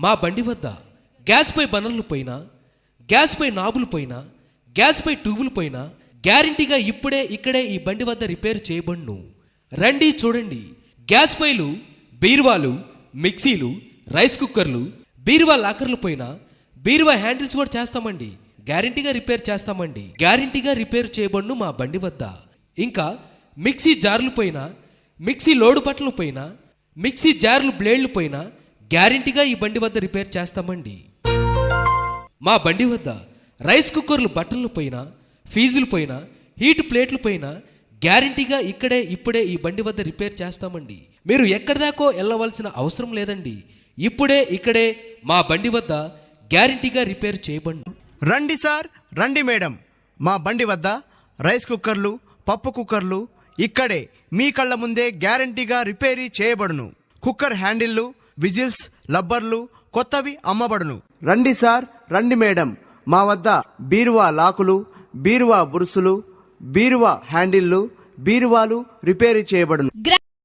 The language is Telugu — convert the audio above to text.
మా బండి వద్ద గ్యాస్పై బనర్లు పైన, గ్యాస్పై నాబులు పైన, గ్యాస్పై ట్యూబులు పైన గ్యారంటీగా ఇప్పుడే ఇక్కడే ఈ బండి వద్ద రిపేర్ చేయబడును. రండి చూడండి. గ్యాస్ పైలు, బీరువాలు, మిక్సీలు, రైస్ కుక్కర్లు, బీరువా లాకర్ల పైన బీరువా హ్యాండిల్స్ కూడా చేస్తామండి. గ్యారంటీగా రిపేర్ చేస్తామండి. గ్యారంటీగా రిపేర్ చేయబడును మా బండి వద్ద. ఇంకా మిక్సీ జార్ల పైన, మిక్సీ లోడు బట్టల పైన, మిక్సీ జార్లు బ్లేడ్ల పైన గ్యారంటీగా ఈ బండి వద్ద రిపేర్ చేస్తామండి. మా బండి వద్ద రైస్ కుక్కర్లు బట్టల పైన, ఫీజుల పైన, హీట్ ప్లేట్ల పైన గ్యారంటీగా ఇక్కడే ఇప్పుడే ఈ బండి వద్ద రిపేర్ చేస్తామండి. మీరు ఎక్కడిదాకో వెళ్ళవలసిన అవసరం లేదండి. ఇప్పుడే ఇక్కడే మా బండి వద్ద గ్యారంటీగా రిపేర్ చేయబడును. రండి సార్, రండి మేడం. మా బండి వద్ద రైస్ కుక్కర్లు, పప్పు కుక్కర్లు ఇక్కడే మీ కళ్ళ ముందే గ్యారంటీగా రిపేరీ చేయబడును. కుక్కర్ హ్యాండిల్లు, విజిల్స్, లబ్బర్లు కొత్తవి అమ్మబడును. రండి సార్, రండి మేడం. మా వద్ద బీరువా లాకులు, బీరువా బురుసులు, బీరువా హ్యాండిల్లు, బీరువాలు రిపేరీ చేయబడును.